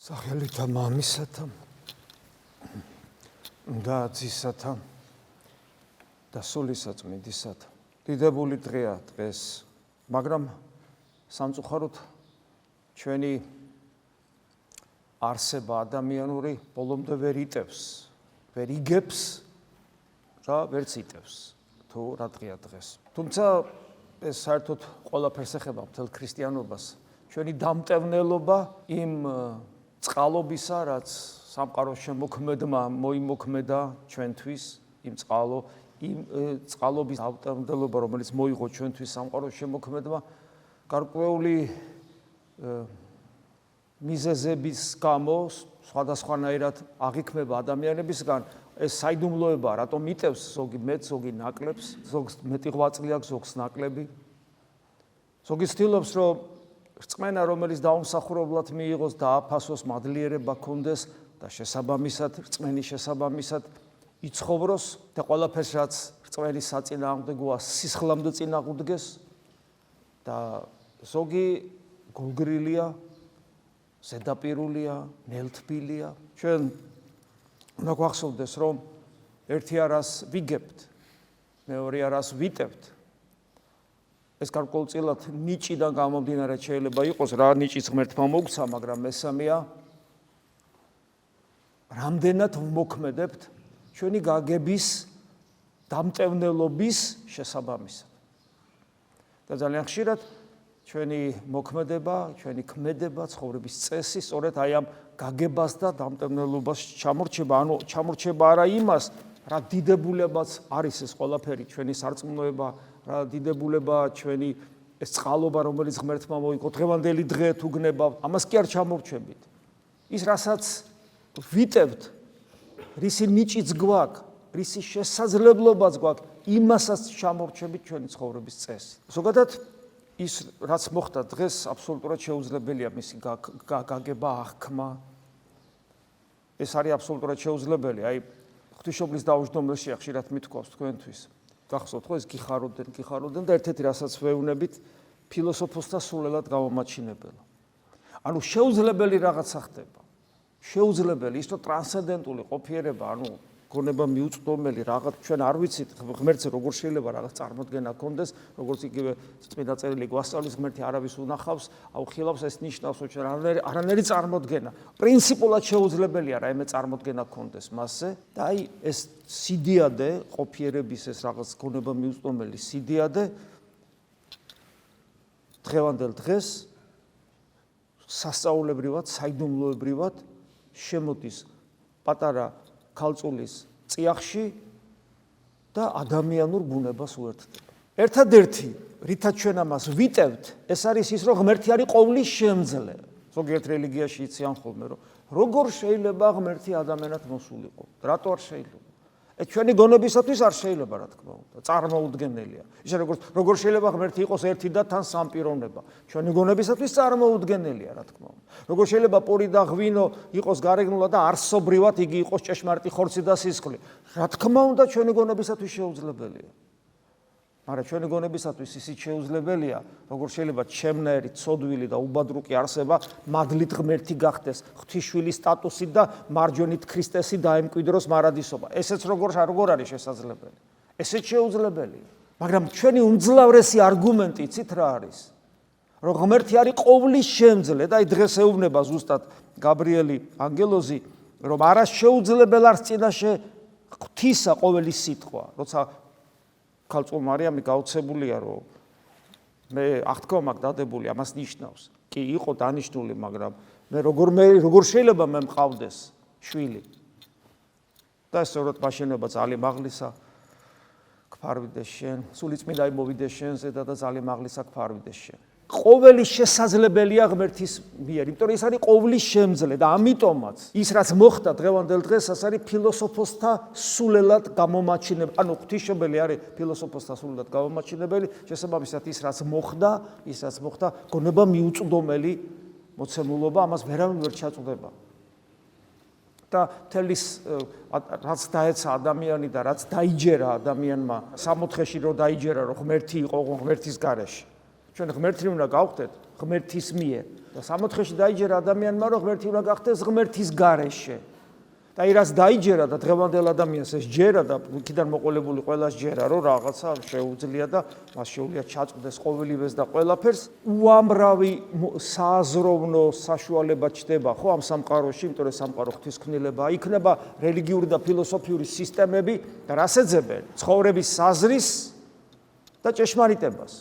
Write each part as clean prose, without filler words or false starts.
სახელითა მამისათა და ძისათა და სულისაწმინდისათა. დიდებული დღეა დღეს, მაგრამ სამწუხაროდ ჩვენი არსება ადამიანური ბოლომდე ვერ იტევს, ვერ იგებს რა ვერც იტევს თუ რა დღეა დღეს. თუმცა ეს საერთოდ ყველაფერს ეხება მთელ ქრისტიანობას. ჩვენი დამტევნელობა იმ წყალობისა, რაც სამყაროს შემოქმედმა მოიმოქმედა ჩვენთვის, იმ წყალობის დამტევნელობა, რომელიც მოიღო ჩვენთვის სამყაროს შემოქმედმა, გარკვეული მიზეზების გამო სხვადასხვანაირად აღიქმება ადამიანებისგან. ეს საიდუმლოება რატომ იტევს ზოგი მეტ, ზოგი ნაკლებს, ზოგს მეტი ღვაწლი აქვს, ზოგს ნაკლები. ზოგი ცდილობს, რომ რწმენა, რომელიც დაუმსახურებლად მიიღოს, დააფასოს, მადლიერება ქონდეს და შესაბამისად, რწმენის შესაბამისად იცხოვროს და ყველაფერს, რაც რწმენის საწინააღმდეგოა, სისხლამდე წინააღმდეგეს და ზოგი გულგრილია, ზედაპირულია, ნელთბილია. ჩვენ უნდა გვახსოვდეს, რომ ერთი არას ვიგებთ, მეორე არას ვიტევთ. ეს გარკვეულწილად ნიჭიდან გამომდინარე შეიძლება იყოს, რა ნიჭის ღმერთმა მოგცა, მაგრამ მესამეა, რამდენად ვმოქმედებთ ჩვენი გაგების დამტევნელობის შესაბამისად. და ძალიან ხშირად ჩვენი მოქმედება, ჩვენი ქმედება, ცხოვრების წესი სწორედ აი ამ გაგებას და დამტევნელობას ჩამორჩება, ანუ ჩამორჩება არა იმას, რა დიდებულებაც არის ეს ყველაფერი, ჩვენი სარწმუნოება, რა დიდებულება ჩვენი ეს წყალობა, რომელიც ღმერთმა მოიგო, დღევანდელი დღე თუ გნებავთ, ამას კი არ ჩამორჩებით. ის, რასაც ვიტევთ, რისი ნიჭიც გვაქვს, რისი შესაძლებლობაც გვაქვს, იმასაც ჩამორჩებით ჩვენი ცხოვრების წესი. ზოგადად ის, რაც მოხდა დღეს, აბსოლუტურად შეუძლებელია მისი გაგება, აღქმა. ეს არის აბსოლუტურად შეუძლებელი. აი, ღვთისმშობლის დაუჯდომლეშია ხშირად მithქვავს თქვენთვის. გახსოვთ ხო, ეს გიხაროდნენ და ერთ-ერთი რასაც ვეუბნებით, ფილოსოფოსთა სულელად გამომაჩინებელა. ანუ შეუძლებელი რაღაცა ხდება. შეუძლებელი, ის რომ ტრანსცენდენტული ყოფიერება, ანუ გონება მიუწვდომელი რაღაც, ჩვენ არ ვიცით ღმერთზე როგორ შეიძლება რაღაც წარმოდგენა ქონდეს, როგორც იგივე წმინდა წერილი გვასწავლის, ღმერთი არავის უნახავს, აუხილავს, ეს ნიშნავს, რომ ჩვენ არანაირი წარმოდგენა. პრინციპულად შეუძლებელია რაიმე წარმოდგენა ქონდეს მასზე და აი ეს სიდიადე, ყოფიერების ეს რაღაც გონება მიუწვდომელი სიდიადე დღევანდელ დღეს სასწაულებრივად, საიდუმლოებრივად შემოდის პატარა ქალწულის წიაღში და ადამიანურ ბუნებას უერთდება. ერთადერთი, რითაც ჩვენ ამას ვიტევთ, ეს არის ის, რომ ღმერთი არის ყოვლის შემძლე. ზოგიერთ რელიგიაში იციან ხოლმე, რომ როგორ შეიძლება ღმერთი ადამიანად მოსულიყო? რატო არ შეიძლება? ჩვენი გონებისათვის არ შეიძლება, რა თქმა უნდა, წარმოუდგენელია. ისე როგორ შეიძლება ღმერთი იყოს ერთი და თან სამპიროვნება? ჩვენი გონებისათვის წარმოუდგენელია, რა თქმა უნდა. როგორ შეიძლება პური და ღვინო იყოს გარეგნულად და არსობრივად იგი იყოს ჭეშმარიტი ხორცი და სისხლი? რა თქმა უნდა, ჩვენი გონებისათვის შეუძლებელია. მაგრამ ჩვენი გონებისათვის ისიც შეუძლებელია, როგორ შეიძლება ჩემნაირი ცოდვილი და უბადრუკი არსება მადლით ღმერთი გახდეს, ღვთისშვილის სტატუსით და მარჯვენით ქრისტესი დაემკვიდროს მარადისობა. ესეც როგორ არის შესაძლებელი? ესეც შეუძლებელია. მაგრამ ჩვენი უმძლავრესი არგუმენტი იცით რა არის? რომ ღმერთი არის ყოვლის შემძლე და აი დღეს ეუბნება ზუსტად გაბრიელი ანგელოზი, რომ არა შეუძლებელ არს წინაშე ღვთისა ყოველი სიტყვა, როცა ქალწულ მარიამი გაუცებულია, რომ მე აღთქმა მაქვს დადებული, ამას ნიშნავს. კი იყო დანიშნული, მაგრამ როგორ შეიძლება მე მყავდეს შვილი? და სწორედ მაშინობა ძალი მაღლისა გფარვიდეს შენ, სულიწმინდა მოვიდეს შენზე და ძალი მაღლისა გფარვიდეს შენ. ყოველი შესაძლებელია ღმერთის მიერ, იმიტომ რომ ის არის ყოვლის შემძლე და ამიტომაც ის რაც მოხდა დღევანდელ დღეს, ეს არის ფილოსოფოსთა სულელად გამომაჩინებელი, ანუ ღვთისმშობელი არის ფილოსოფოსთა სულელად გამომაჩინებელი, შესაბამისად ის რაც მოხდა, გონება მიუწვდომელი მოცემულობა, ამას ვერავინ ვერ ჩაწვდება. და თელის რაც დაეცა ადამიანი და რაც დაიჯერა ადამიანმა სამოთხეში რომ დაიჯერა, რომ ღმერთი იყო ღმერთის გარეშე. ჩვენ ღმერთი უნდა გავხდეთ ღმერთის მიერ და 64-ში დაიჯერა ადამიანმა, რომ ღმერთი უნდა გახდეს ღმერთის გარეშე. და ირას დაიჯერა და დღევანდელ ადამიანს ეს ჯერა და იქიდან მოყოლებული ყველას ჯერა, რომ რაღაცა შეუძლია და მას შეუძლია ჩაწყვდეს ყოველივეს და ყველაფერს. უამრავი სააზროვნო საშუალება ჩდება ხო ამ სამყაროში, იმიტომ რომ სამყარო ღვთისმკვლელობაა, იქნება რელიგიური და ფილოსოფიური სისტემები და რას ეძებენ? ცხოვრების საზრის და ჭეშმარიტებას.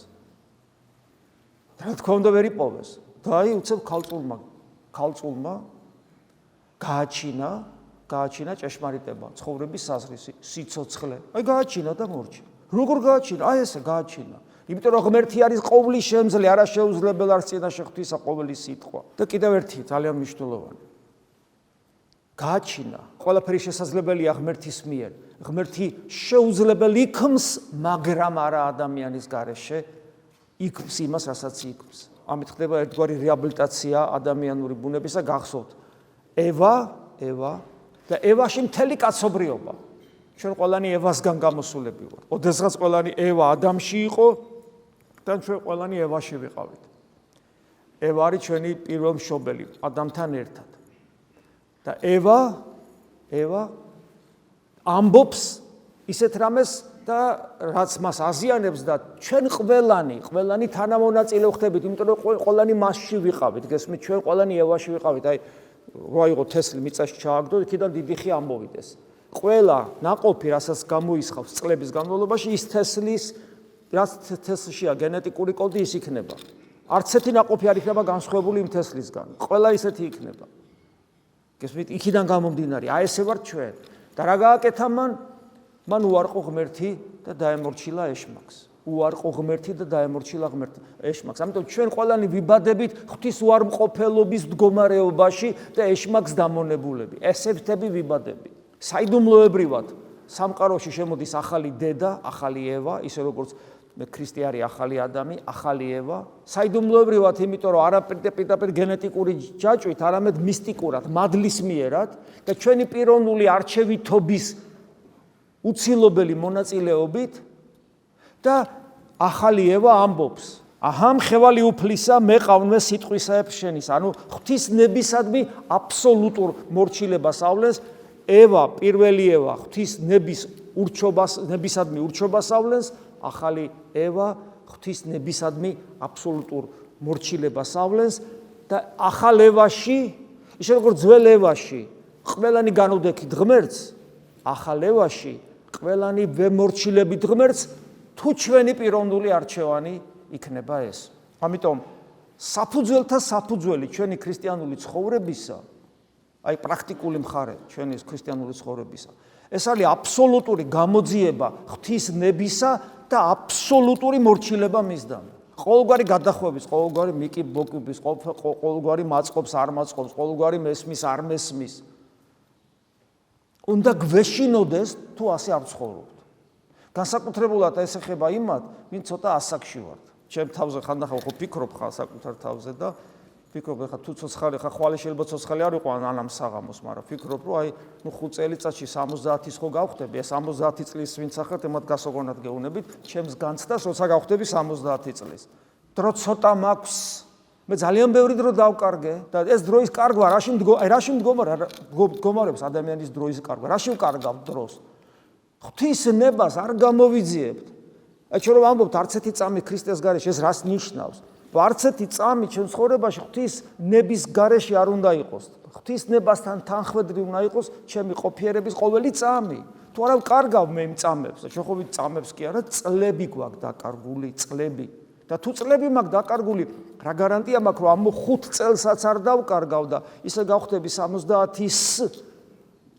რა თქმა უნდა ვერ იპოვეს. და აი უცებ ქალწულმა გააჩინა ჭეშმარიტება, ცხოვრების საზრის, სიცოცხლე. აი გააჩინა და მორჩა. როგორ გააჩინა? აი ესე გააჩინა. იმიტომ რომ ღმერთი არის ყოვლის შემძლე, არა შეუძლებელი არც წინაშე ღვთისა ყოველი სიტყვა. და კიდევ ერთი ძალიან მნიშვნელოვანი. გააჩინა. ყველაფერი შესაძლებელია ღმერთის მიერ. ღმერთი შეუძლებელი იქნს, მაგრამ არა ადამიანის გარეშე. იქნს იმას, რასაც იქნს. ამით ხდება ერთგვარი რეაბილიტაცია ადამიანური ბუნებისა, გახსოვთ. ევა და ევაში მთელი კაცობრიობა. ჩვენ ყველანი ევასგან გამოსულები ვართ. ოდესღაც ყველანი ევა ადამში იყო და ჩვენ ყველანი ევაში ვიყავით. ევა არის ჩვენი პირველ მშობელი ადამთან ერთად. და ევა ამბობს ისეთ რამეს და რაც მას აზიანებს და ჩვენ ყველანი თანამონაწილე ხდებით, იმიტომ რომ ყველანი მასში ვიყავით. გესმით, ჩვენ ყველანი ევაში ვიყავით. აი რა იყო თესლი მიწაში ჩააგდო, იქიდან დიდი ხე ამოვიდეს. ყველა ნაყოფი, რასაც გამოისხავს წლების განმავლობაში, ის რაც თესლშია გენეტიკური კოდი, ის იქნება. არც ერთი ნაყოფი არ იქნება განსხვავებული იმ თესლისგან. ყველა ისეთი იქნება. გესმით, იქიდან გამომდინარე, აი ესე ვართ ჩვენ. და რა გააკეთა მან უარყო ღმერთი და დაემორჩილა ეშმაკს. უარყო ღმერთი და დაემორჩილა ეშმაკს. ამიტომ ჩვენ ყველანი ვიბადებით ღვთის უარმყოფელობის მდგომარეობაში და ეშმაკს დამონებულები. ესე ვთები ვიბადებით. საიდუმლოებრივად სამყაროში შემოდის ახალი დედა, ახალი ევა, ისე როგორც ქრისტე არის ახალი ადამი, ახალი ევა. საიდუმლოებრივად, იმიტომ რომ არა პირდაპირ გენეტიკური ჯაჭვით, არამედ მისტიკურად, მადლის მიერად და ჩვენი პიროვნული არჩევითობის უცილობელი მონაწილეობით და ახალი ევა ამბობს: აჰა, მხევალი უფლისა, მე ყავნე სიტყვისაებ შენის. ანუ ღვთის ნებისადმი აბსოლუტურ მორჩილებას ავლენს. ევა, პირველი ევა, ღვთის ნებისადმი ურჩობას ავლენს. ახალი ევა, ღვთის ნებისადმი აბსოლუტურ მორჩილებას ავლენს და ახალ ევაში, ისე როგორც ძველ ევაში, ყველანი განუდექით ღმერთს, ახალ ევაში ყველანი ვემორჩილებით ღმერთს, თუ ჩვენი პიროვნული არჩევანი იქნება ეს. ამიტომ საფუძველთა საფუძველი ჩვენი ქრისტიანული ცხოვრებისა, აი პრაქტიკული მხარე ჩვენი ქრისტიანული ცხოვრებისა, ეს არის აბსოლუტური გამოძიება ღვთის ნებისა და აბსოლუტური მორჩილება მისდან. ყოველგვარი გადახვევის, ყოველგვარი მიკი-ბოკების, ყოველგვარი მაწყობს, არ მაწყობს, ყოველგვარი მესმის, არ მესმის. უნდა გვეშინოდეს, თუ ასე არ ცხოვრობთ. განსაკუთრებულად ეს ეხება იმათ, ვინ ცოტა ასაკში ვართ. ჩემ თავზე ხანდახან ხო ფიქრობ ხარ საკუთარ თავზე და ფიქრობ ხა თუ ცოცხალი ხა ხვალე შეიძლება ცოცხალი არ იყო ან ამ საღამოს, მაგრამ ფიქრობ რომ აი 5 წელიწადში 70-ის ხო გავხდები, ეს 70 წლის ვინც ახერთ ემად გასოგონად გეუნებით, ჩემს განცდას როცა გავხდები 70 წლის. დრო ცოტა მაქვს, მე ძალიან ბევრი დრო დავკარგე და ეს დროის კარგვა რაში მდგომარეობს ადამიანის დროის კარგვა, რაში ვკარგავ დროს? ღვთის ნებას არ გამოვიძიებთ. აი ჩვენ რომ ამბობთ არც ერთი წამი ქრისტეს გარეშე, ეს რას ნიშნავს? არც ერთი წამი ჩვენ ცხოვრებაში ღვთის ნების გარეშე არ უნდა იყოს. ღვთის ნებასთან თანხვედრი უნდა იყოს ჩემი ყოფიერების ყოველი წამი. თუ არა ვკარგავ მე იმ წამებს, ჩვენ ხო წამებს კი არა, წლები გვაქვს დაკარგული, წლები. და თუ წლები მაქვს დაკარგული, რა გარანტია მაქვს, რომ ამ 5 წელსაც არ დავკარგავ და ისე გავხდები 70-ის,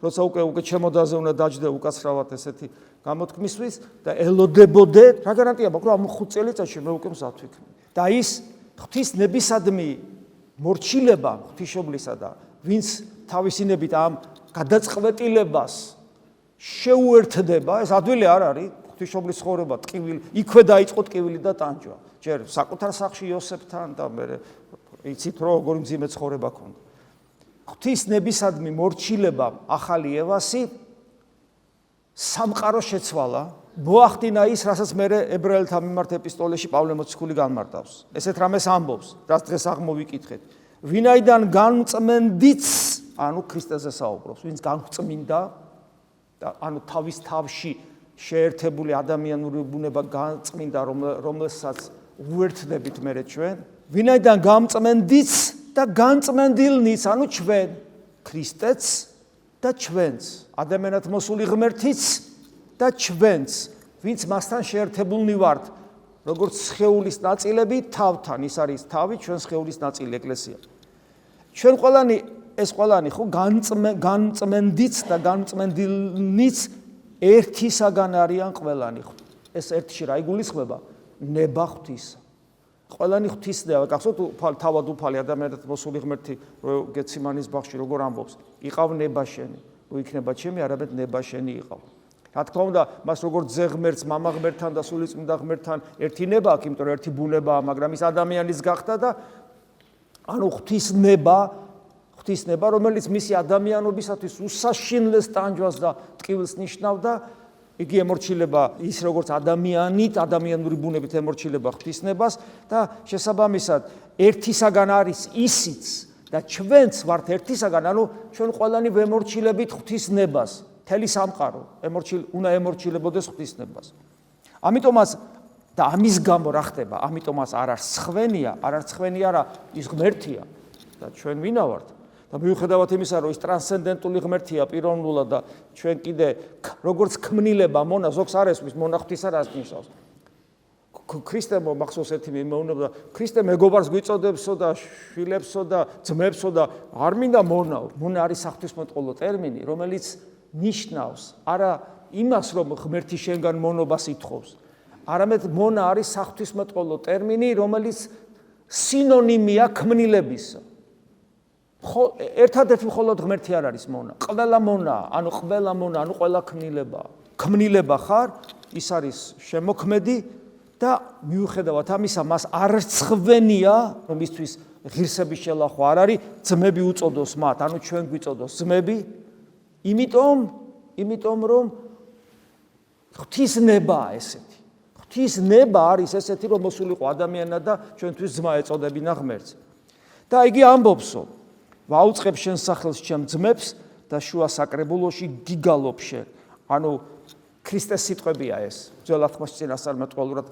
როცა უკვე ჩემოდაზე უნდა დაჯდე უკაცრავად ესეთი გამოთქმისთვის და ელოდებოდე, რა გარანტია მაქვს, რომ ამ 5 წელიწადში მე უკვე მზად ვიქნები. და ის ღვთის ნებისადმი მორჩილება ღვთისმშობლისა და ვინც თავისინებით ამ გადაწყვეტილებას შეუერთდება, ეს ადვილი არ არის, ღვთისმშობლის ცხოვრება ტკივილი, იქვე დაიწყო ტკივილი და ტანჯვა. ჯერ საკუთარ სახლში იოსებთან და მე იცით რომ როგორი მძიმე ცხოვრება ქონდა. ღვთის ნებისადმი მორჩილება ახალი ევასი სამყარო შეცვალა, მოახდინა ის, რასაც მე ებრაელთა მიმართ ეპისტოლეში პავლე მოციქული განმარტავს. ესეთ რამეს ამბობს, რაც დღეს აღმოვიკითხეთ. ვინაიდან განწმენდიც, ანუ ქრისტეზე საუბრობს, ვინც განწმინდა და ანუ თავის თავში შეერთებული ადამიანური ბუნება განწმინდა, რომელსაც უერთდებით მერე ჩვენ, ვინაიდან გამწმენდიც და განწმენდილნიც, ანუ ჩვენ, ქრისტეც და ჩვენც, ადამიანად მოსული ღმერთიც და ჩვენც, ვინც მასთან შეერთებულნი ვართ, როგორც სხეულის ნაწილები თავთან, ის არის თავი, ჩვენ სხეულის ნაწილი ეკლესია. ჩვენ ყველანი ეს ყველანი ხო განწმენდიც და განწმენდილნიც ერთისაგან არიან ყველანი. ეს ერთში რა იგულისხმება? ნება ღვთისა. ყველანი ღვთისნაა, გახსოვთ თავად უფალი ადამიანად მოსული ღმერთი გეციმანის ბაღში როგორ ამბობს? იყავ ნება შენი, რო იქნება ჩემი, არამედ ნება შენი იყავ. რა თქმა უნდა, მას როგორც ძე ღმერთს, მამა ღმერთთან და სულიწმინდა ღმერთთან ერთი ნება აქვს, იმიტომ რომ ერთი ბუნებაა, მაგრამ ის ადამიანის გახდა და ანუ ღვთისნება, რომელიც მისი ადამიანობისათვის უსაშინლეს ტანჯვას და ტკივილს ნიშნავდა, იგი ემორჩილება ის როგორც ადამიანური ბუნებით ემორჩილება ღვთისნებას და შესაბამისად ერთისაგან არის ისიც და ჩვენც ვართ ერთისაგან, ანუ ჩვენ ყველანი ვემორჩილებით ღვთისნებას, მთელი სამყარო უნდა ემორჩილებოდეს ღვთისნებას. ამიტომაც და ამის გამო რა ხდება? ამიტომაც არ არის ცხვენია რა, ის ღმერთია და ჩვენ ვინა ვართ? და მიუხედავად იმისა, რომ ის ტრანსცენდენტული ღმერთია პიროვნულად და ჩვენ კიდე როგორც ქმნილება მონა ზოგს არ ესმის მონა ღვთისა რას ნიშნავს? ქრისტე მახსოვს ერთი მეუბნება, ქრისტე მეგობარს გვიწოდებსო და შვილებსო და ძმებსო და არ მინდა მონაო. მონა არის საღვთისმეტყველო ტერმინი, რომელიც ნიშნავს არა იმას, რომ ღმერთი შენგან მონობას ითხოვს, არამედ მონა არის საღვთისმეტყველო ტერმინი, რომელიც სინონიმია ქმნილებისა. ერთადერთი მხოლოდ ღმერთი არ არის მონა. ყველა მონაა, ანუ ყველა ქმნილება ხარ, ის არის შემოქმედი და მიუხედავად ამისა, მას არ ცხვენია, რომ ისთვის ღირსების შელახვა არ არის, ძმები უწოდოს მათ, ანუ ჩვენ გვიწოდოს ძმები, იმიტომ რომ ღვთისნებაა ესეთი. ღვთისნება არის ესეთი, რომ მოსულიყო ადამიანად და ჩვენთვის ძმა ეწოდებინა ღმერთს. და იგი ამბობსო, ვაუწყებ შენ სახელს ჩემ ძმებს და შუა საკრებულოში გიგალობ შენ. ანუ ქრისტეს სიტყვებია ეს, ძველ აღთქმაში წინასწარმეტყველურად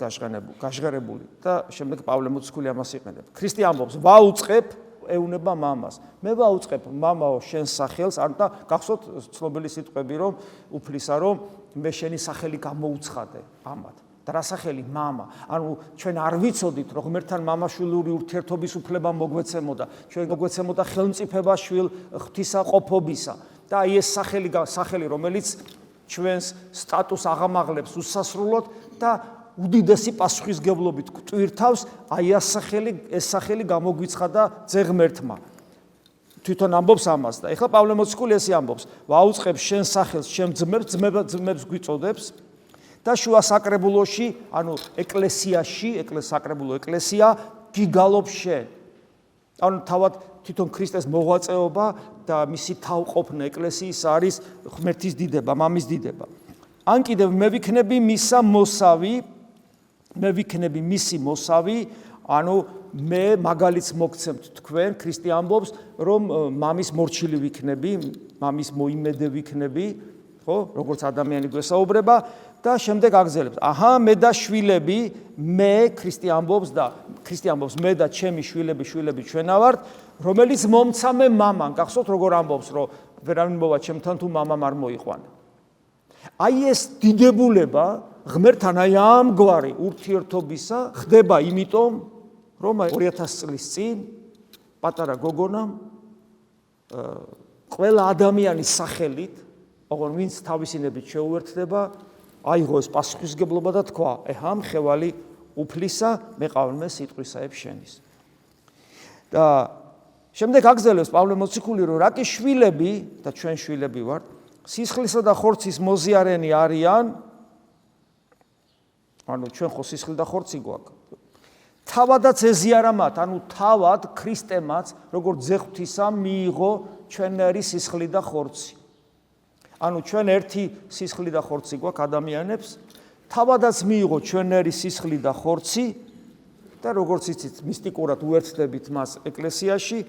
გაჟღერებული და შემდეგ პავლე მოციქული ამას იყენებს. ქრისტე ამბობს, ვაუწყებ, ეუნება მამას. მე ვაუწყებ მამაო შენ სახელს, ანუ და გახსოვთ ცნობილი სიტყვები, რომ უფლისა, რომ მე შენი სახელი გამოუცხადე ამათ. და რა სახელი? მამა. ანუ ჩვენ არ ვიცოდით, რომ ღმერთთან მამაშვილური ურთიერთობის უფლება მოგვეცემოდა. ჩვენ მოგვეცემოდა ხელმწიფება შვილ ღვთისაყოფობისა. და აი ეს სახელი, რომელიც ჩვენს სტატუსს აღამაღლებს უსასრულოდ და უდიდესი პასუხისგებლობით გვტვირთავს, აი ეს სახელი გამოგვიცხადა ძე ღმერთმა. თვითონ ამბობს ამას და ეხლა პავლე მოციქული ესე ამბობს, ვაუწყებ შენ სახელს ჩემ ძმებს გვიწოდებს და შუა საკრებულოში, ანუ ეკლესიაში, საკრებულო ეკლესია გიგალობ შენ. ანუ თავად თვითონ ქრისტეს მოღვაწეობა და მისი თავყოფნა ეკლესიის არის ღმერთის დიდება, მამის დიდება. ან კიდევ მე ვიქნები მისი მოსავი, ანუ მე მაგალითს მოგცემთ თქვენ, ქრისტე ამბობს, რომ მამის მორჩილი ვიქნები, მამის მოიმედე ვიქნები, ხო, როგორც ადამიანი გვესაუბრება და შემდეგ აგზელებს. მე და შვილები, ქრისტე ამბობს, მე და ჩემი შვილები ჩვენა ვართ, რომელიც მომცამე მამან. გახსოვთ როგორ ამბობს, რომ ვერავინ მოვა ჩემთან თუ მამამ არ მოიყვანა. აი ეს დიდებულება ღმერთთან აი ამგვარი ურთიერთობისა ხდება იმიტომ, რომ 2000 წლის წინ პატარა გოგონამ ყველა ადამიანის სახელით, ოღონ ვინც თავისინებით შეუერთდება, აიღო ეს პასუხისგებლობა და თქვა, ამ ხევალი უფლისა, მეყავლმე სიტყვისაებ შენის. და შემდეგ აგზელებს პავლე მოციქული, რომ რაკი შვილები და ჩვენ შვილები ვართ, სისხლისა და ხორცის მოზიარენი არიან, ანუ ჩვენ ხო სისხლი და ხორცი გვაქვს. თავადაც ეზიარა მათ, ანუ თავად ქრისტემაც, როგორც ძე ღვთისა მიიღო ჩვენერი სისხლი და ხორცი. ანუ ჩვენ ერთი სისხლი და ხორცი გვაქვს ადამიანებს, თავადაც მიიღო ჩვენერი სისხლი და ხორცი და როგორც იცით, მისტიკურად უერთდებით მას ეკლესიაში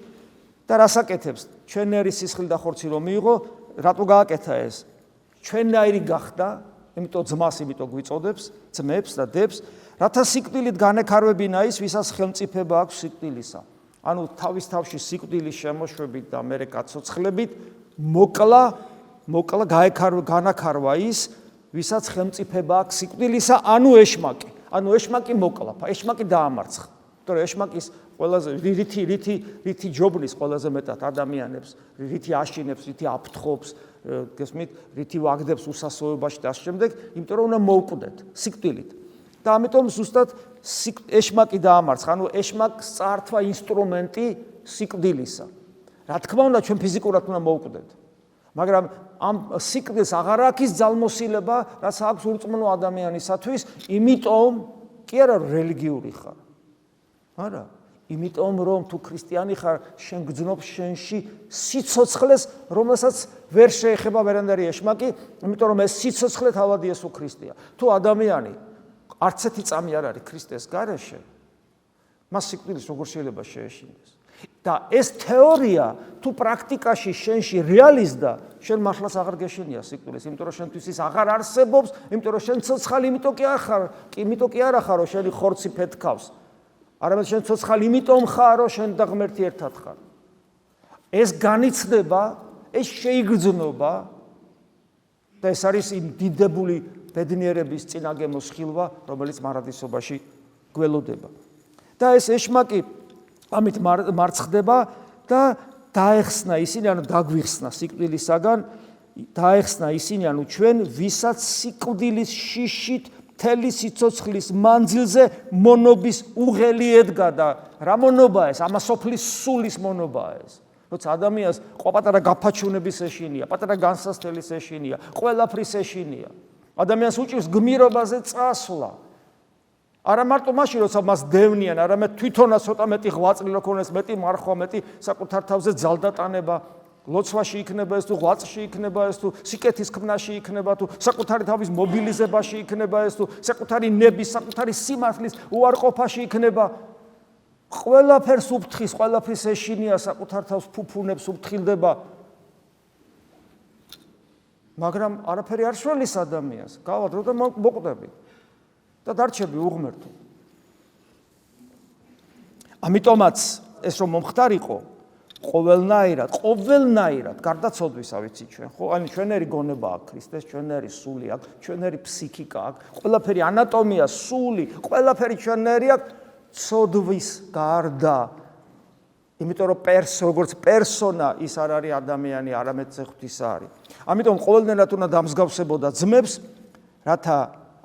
და რასაკეთებს? ჩვენნაირი სისხლი და ხორცი რომ მიიღო, რატო გააკეთა ეს? ჩვენნაირი გახდა, იმიტომ ძმას იმიტომ გვიწოდებს, ძმებს და დებს, რათა სიკვდილით განექარვებინა ის, ვისაც ხელმწიფება აქვს სიკვდილისა. ანუ თავის თავში სიკვდილის შემოშვებით და მერე გაცოცხლებით მოკლა განაქარვა ის, ვისაც ხელმწიფება აქვს სიკვდილისა, ანუ ეშმაკი. ანუ ეშმაკი მოკლა, ეშმაკი დაამარცხა. იმიტომ ეშმაკის ყველაზე რითი ჯობნის ყველაზე მეტად ადამიანებს, რითი აშინებს, რითი აფრთხობს, გესმით, რითი ვაგდებს უსასოებაში და ამ შემდეგ, იმიტომ რომ უნდა მოუკვდეთ სიკვდილით. და ამიტომ ზუსტად ეშმაკი დაამარცხა, ანუ ეშმაკს წართვა ინსტრუმენტი სიკვდილისა. რა თქმა უნდა, ჩვენ ფიზიკურად უნდა მოუკვდეთ. მაგრამ ამ სიკვდილს აღარ აქვს ძალმოსილება, რაც აქვს ურწმუნო ადამიანისათვის, იმიტომ კი არა რელიგიური ხარ. არა, იმიტომ რომ თუ ქრისტიანი ხარ, შენ გძნობ შენში სიცოცხლეს, რომელსაც ვერ შეეხება ვერანაირი ეშმაკი, იმიტომ რომ ეს სიცოცხლე თავად იესო ქრისტეა. თუ ადამიანი არც ერთი წამი არ არის ქრისტეს გარეშე, მას სიკვდილის როგორ შეიძლება შეეშინდეს? და ეს თეორია თუ პრაქტიკაში შენში რეალიზდა, შენ მართლაც აღარ გეშინია სიკვდილის, იმიტომ რომ შენთვის ის აღარ არსებობს, იმიტომ რომ შენ ცოცხალი იმიტომ კი არ ხარ, რომ შენი ხორცი ფეთქავს. არამედ შენ ცოცხალი იმიტომ ხარ, რომ შენ და ღმერთი ერთად ხარ. ეს განიცდება, ეს შეიგრძნობა და ეს არის იმ დიდებული ბედნიერების წინაგემოს ხილვა, რომელიც მარადისობაში გველოდება. და ეს ეშმაკი ამით მარცხდება და დაეხსნა ისინი, ანუ დაგვიხსნა სიკვდილისაგან, დაეხსნა ისინი, ანუ ჩვენ, ვისაც სიკვდილის შიშით მთელი სიცოცხლის მანძილზე მონობის უღელი ედგა და რა მონობაა ეს? ამა სოფლის სულის მონობაა ეს. როცა ადამიანს პატარა გაფაჩუნების ეშინია, პატარა განსასწრების ეშინია, ყველაფრის ეშინია. ადამიანს უჭირს გმირობაზე წასვლა. არა მარტო მაშინ, როცა მას დევნიან, არამედ თვითონაც ცოტა მეტი ღვაწლი რქონდეს, მეტი მარხვა, მეტი საკუთარ თავზე ძალდატანება, ლოცვაში იქნება ეს თუ ღვაწლში იქნება ეს თუ სიკეთის ქმნაში იქნება თუ საკუთარი თავის მობილიზებაში იქნება ეს თუ საკუთარი ნების, საკუთარი სიმართლის უარყოფაში იქნება. ყველაფერს უფრთხის, ყველაფრის ეშინია, საკუთარ თავს ფუფუნებს უფრთხილდება. მაგრამ არაფერი არ შველის ადამიანს, გავადრო და მოკვდები. და დარჩები უღმერთო. ამიტომაც ეს რომ მომხდარიყო, ყოველნაირად, გარდაცოდვისა ვიცი ჩვენ, ხო, ანუ ჩვენერი გონება აქვს ქრისტეს, ჩვენერი სული აქვს, ჩვენერი ფსიქიკა აქვს, ყველაფერი ანატომია, სული, ყველაფერი ჩვენერი აქვს ცოდვის გარდა. იმიტომ რომ როგორც პერსონა ის არ არის ადამიანი, არამედ ღვთისა არის. ამიტომ ყოველნაირად უნდა დამსგავსებოდა ძმებს, რათა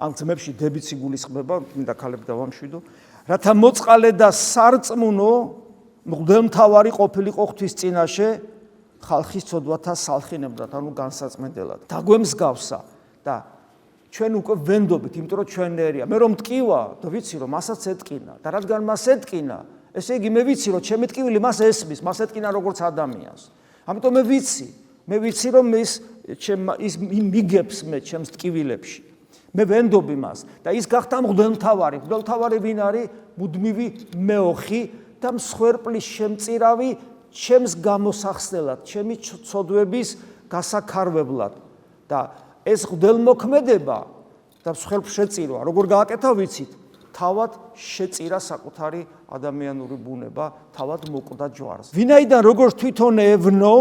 ამ ძმებში დებიც იგულისხმება, მინდა ქალები დავამშვიდო, რათა მოწყალე და სარწმუნო მღვდელმთავარი ყოფილიყო ღვთის წინაშე ხალხის ცოდვათა სალხინებლად, ანუ განსაწმენდელად. დაგვემსგავსა და ჩვენ უკვე ვენდობით, იმიტომ რომ ჩვენერია. მე რომ მტკივა, და ვიცი რომ მასაც ეტკინა და რადგან მას ეტკინა, ესე იგი მე ვიცი რომ ჩემი ტკივილი მას ესმის, მას ეტკინა როგორც ადამიანს. ამიტომ მე ვიცი რომ ის მიგებს მე ჩემს ტკივილებში. მე ვენდობი მას და ის გახდა მღვდელმთავარი. მღვდელმთავარი ვინ არის? მუდმივი მეოხი და მსხვერპლის შემწირავი ჩემს გამოსახსნელად, ჩემი ცოდვების გასაქარვებლად. და ეს მღვდელმოქმედება და მსხვერპლშეწირვა, როგორ გააკეთა ვიცით? თავად შეწირა საკუთარი ადამიანური ბუნება, თავად მოკვდა ჯვარს. ვინაიდან როგორც თვითონ ევნო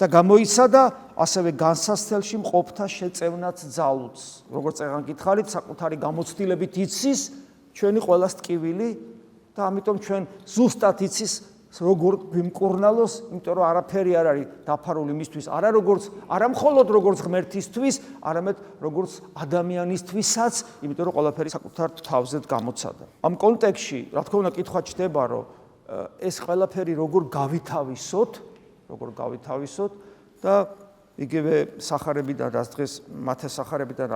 და გამოიცადა, ასევე განსასწრელში მყოფთა შეწევნაც ძალუც. როგორც წეგან გითხარით, საკუთარი გამოცდილებით იცის ჩვენი ყველას ტკივილი და ამიტომ ჩვენ ზუსტად იცის როგორ გვიმკურნალოს, იმიტომ რომ არაფერი არ არის დაფარული მისთვის, არა მხოლოდ როგორც ღმერთისთვის, არამედ როგორც ადამიანისთვისაც, იმიტომ რომ ყველაფერი საკუთარ თავზე გამოცადა. ამ კონტექსტში, რა თქმა უნდა, კითხვა ჩდება, რომ ეს ყველაფერი როგორ გავითავისოთ და იგივე სახარებიდან, რაც დღეს მათე სახარებიდან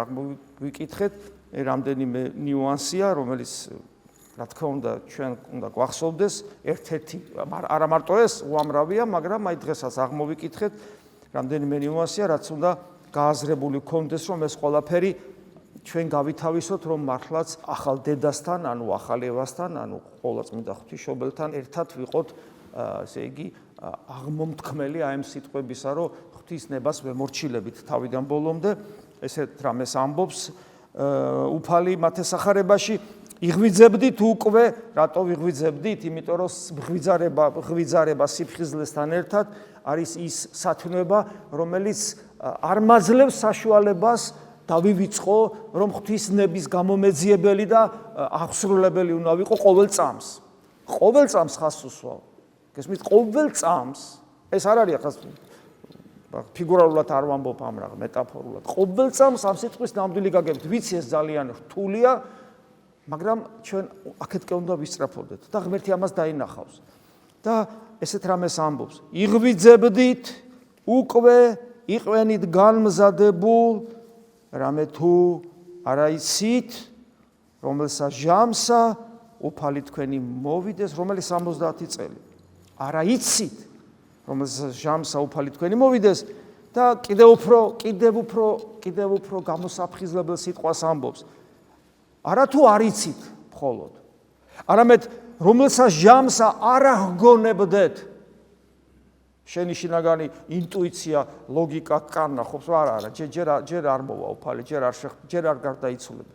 ვიკითხეთ, რამდენიმე ნიუანსია, რომელიც რა თქმა უნდა ჩვენ უნდა გვახსოვდეს, ერთ-ერთი არა მარტო ეს უამრავია, მაგრამ აი დღესაც აღმოვიკითხეთ, რამდენიმე ნიუანსია, რაც უნდა გააზრებული გქონდეს, რომ ეს ყველაფერი ჩვენ გავითავისოთ, რომ მართლაც ახალ დედასთან, ანუ ახალ ევასთან, ანუ ყოველ წმინდა ღვთისმშობელთან ერთად ვიყოთ, ესე იგი, აღმომთქმელი აი ამ სიტყვებისა, რომ ღვთისნებას ვემორჩილებით თავიდან ბოლომდე, ესეთ რამეს ამბობს უფალი მათესახარებაში, იღვიძებდით უკვე, რატო ვიღვიძებდით? იმიტომ რომ ღვიძარება სიფხიზლესთან ერთად არის ის სათნოება, რომელიც არ მაძლევს საშუალებას დავივიწყო, რომ ღვთისნების გამომეძიებელი და აღსრულებელი უნდა ვიყო ყოველ წამს. ყოველ წამს ხას უსვავ. გესმით, ყოველ წამს. ეს არ არის ახლა ფიგურალურად არ ვამბობ ამ რაღაც მეტაფორულად. ყოველ წამს ამ სიტყვის ნამდვილი გაგებით. ვიცი ეს ძალიან რთულია, მაგრამ ჩვენ აქეთკენ უნდა ვისწრაფოდეთ და ღმერთი ამას დაინახავს. და ესეთ რამეს ამბობს. იღვიძებდით უკვე იყვენით განმზადებულ რამე თუ არა იცით, რომელსაც ჟამსა უფალი თქვენი მოვიდეს, რომელიც 70 წელი. არა იცით, რომელსაც ჟამსა უფალი თქვენი მოვიდეს და კიდევ უფრო გამოსაფხიზლებელ სიტყვას ამბობს. არა თუ არ იცით მხოლოდ. არამედ რომელსაც ჟამსა არ აღგონებდეთ. შენი შინაგანი ინტუიცია, ლოგიკა კარნახობს, არა, ჯერ არ მოვა უფალი, ჯერ არ გარდაიცვლება.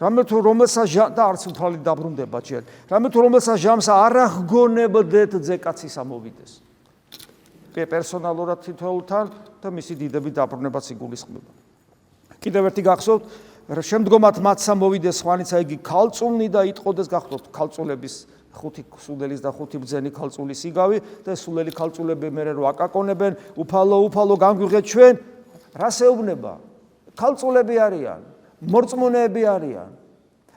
რამე თუ რომელსაც და არც უფალი დაბრუნდება ჯერ. რამე თუ რომელსაც ჟამსა არ აღგონებდეთ ძეკაცისა მოვიდეს. პერსონალურად თითოეულთან და მისი დიდები დაბრუნებაც იგულისხმება. კიდევ ერთი გახსოვთ, შემდგომად მათსა მოვიდეს სხვანიცა იგი ქალწულნი და იტყოდეს, გახსოვთ ქალწულების 5 სულელის და 5 ბრძენი ქალწულის იგავი და სულელი ქალწულები მერე რო აკაკონებენ, უფალო განგვიღეთ ჩვენ, რა შეუბნება? ქალწულები არიან, მორწმუნეები არიან,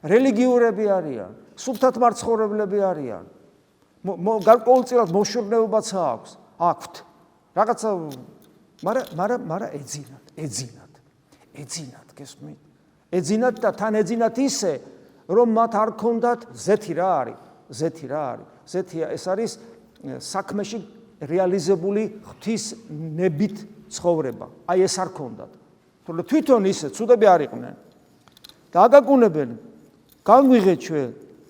რელიგიურები არიან, სუფთად მარცხოვრებლები არიან. გარკვეულწილად მოშურნეობაც აქვთ. რაღაცა, მაგრამ ეძინათ, გესმით? ეძინათ და თან ეძინათ ისე, რომ მათ არ ქონდათ ზეთი რა არის. ზეთი ეს არის საქმეში რეალიზებული ღვთის ნებით ცხოვრება. აი ეს არ ქონდათ. თორემ თვითონ ისე ცუდები არ იყვნენ. და აკაკუნებენ, განვიღეთ ჩვენ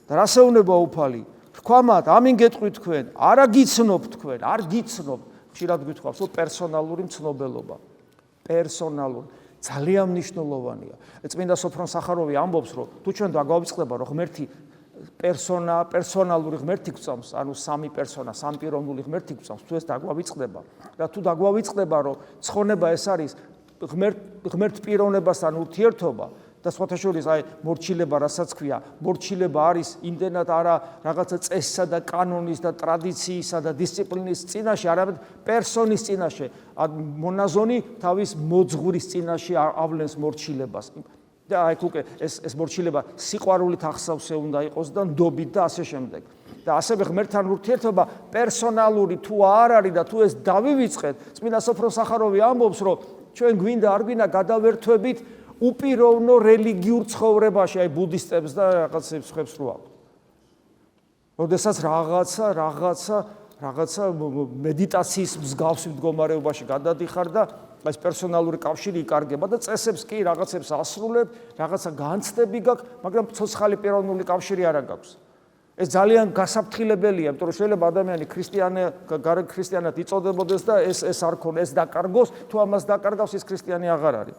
და რა შეუნება უფალი? თქვამათ, ამინ გეტყვით თქვენ, არა გიცნობ თქვენ, არ გიცნობ. ხშირად გითხოვს, რომ პერსონალური მცნობელობა. პერსონალური ძალიან მნიშვნელოვანია. წმინდა სოფრონ სახაროვი ამბობს, რომ თუ ჩვენ დაგვავიწყდება, რომ ღმერთი პერსონალური ღმერთი გვწამს, ანუ სამი პერსონა, სამპიროვნული ღმერთი გვწამს, თუ ეს დაგვავიწყდება და თუ დაგვავიწყდება, რომ ცხონება ეს არის ღმერთ პიროვნებასთან ურთიერთობა და სხვათა შორის აი მორჩილება, რასაც ქვია, მორჩილება არის იმდენად არა რაღაცა წესსა და კანონის და ტრადიციისა და დისციპლინის წინაშე, არამედ პერსონის წინაშე, მონაზონი თავის მოძღვრის წინაშე ავლენს მორჩილებას. და აი უკვე ეს მორჩილება სიყვარულით ახსავსე უნდა იყოს და ნდობით და ასე შემდეგ. და ასევე ღმერთთან ურთიერთობა პერსონალური თუ არ არის და თუ ეს დავივიწყეთ, წმინდა სოფრონ სახაროვი ამბობს, რომ ჩვენ გვინდა არ გვინდა გადავერთვებით უპიროვნო რელიგიურ ცხოვრებაში, აი ბუდისტებს და რაღაცებს ხებს რო აქვს. როდესაც რაღაცა მედიტაციის მსგავსი მდგომარეობაში გადადიხარ და ეს პერსონალური კავშირი იკარგება და წესებს კი რაღაცებს ასრულებ, რაღაცა განცდები გაქვს, მაგრამ ცოცხალი პიროვნული კავშირი არ აქვს. ეს ძალიან გასაფრთხილებელია, იმიტომ რომ შეიძლება ადამიანი ქრისტიანად იწოდებოდეს და ეს არ ქონდეს, ეს დაკარგოს, თუ ამას დაკარგავს, ის ქრისტიანი აღარ არის.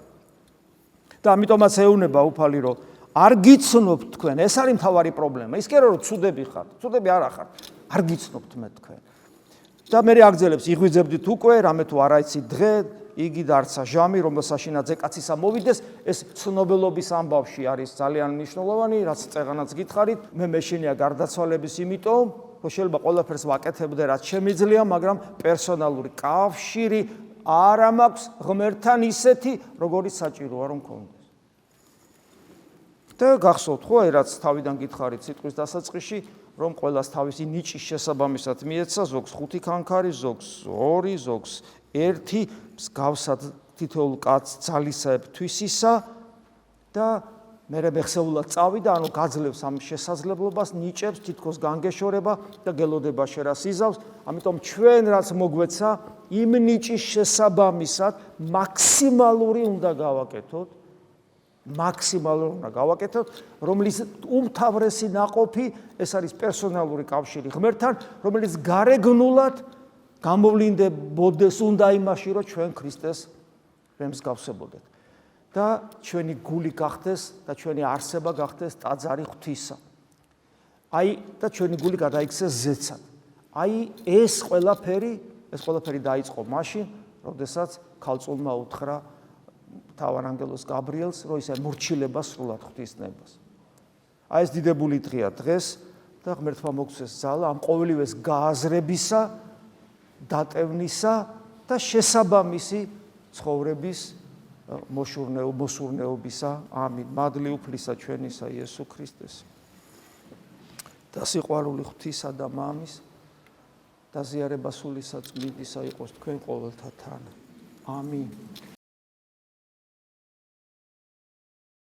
და ამიტომაც ეუბნება უფალი, რომ არ გიცნობთ თქვენ, ეს არის მთავარი პრობლემა. ის კი არა რომ ცუდები ხართ, ცუდები არ ახართ, არ გიცნობთ მე თქვენ. და მე აგძელებს იღვიძებდით უკვე, რამე თუ არ აიცით დღე, იგი და არცა ჟამი, რომელსაც შინაძე კაცისა მოვიდეს, ეს ცნობელობის ამბავში არის ძალიან მნიშვნელოვანი, რაც წეღანაც გითხარით, მე მეშინია გარდაცვალების იმიტომ, რომ შეიძლება ყველაფერს ვაკეთებდე, რაც შემიძლია, მაგრამ პერსონალური კავშირი არ მაქვს ღმერთთან ისეთი, როგორიც საჭიროა რომ მქონდეს. და გახსოვთ ხო, რაც თავიდან გითხარით სიტყვის დასაწყისში, რომ ყველას თავისი ნიჭის შესაბამისად მიეცა, ზოგს 5 ქანქარი, ზოგს 2, ზოგს 1, მსგავსად თითოეულ კაცს ძალისაებ თვისისა და მერე მეხსეულად წავიდა, ანუ გაძლევს ამ შესაძლებლობას, ნიჭებს, თითქოს განგეშორება და გელოდება შერას იზავს, ამიტომ ჩვენ რაც მოგვეცა, იმ ნიჭის შესაბამისად მაქსიმალური უნდა გავაკეთოთ მაქსიმალურად უნდა გავაკეთოთ, რომლის უმთავრესი ნაყოფი ეს არის პერსონალური კავშირი ღმერთთან, რომელიც გარეგნულად გამოვლინდებოდეს უნდა იმაში, რომ ჩვენ ქრისტეს ვემსგავსებოდეთ და ჩვენი გული გახდეს და ჩვენი არსება გახდეს ტაძარი ღვთისა. და ჩვენი გული გადაიქცეს ზეცად. ეს ყველაფერი დაიწყო მაშინ, როდესაც ქალწულმა უთხრა თავარანგელოს გაბრიელს, რომ ის მორჩილება სრულად ღვთისნებას. ეს დიდებული დღეა დღეს და ღმერთმა მოგცეს ძალა ამ ყოველივეს გააზრებისა, დატევნისა და შესაბამისი ცხოვრების მოსურნეობისა. ამინ. მადლი უფლისა ჩვენისა იესო ქრისტეს და სიყვარული ღვთისა და მამის და ზიარება სული საწმინდისა იყოს თქვენ ყოველთა თან. ამინ.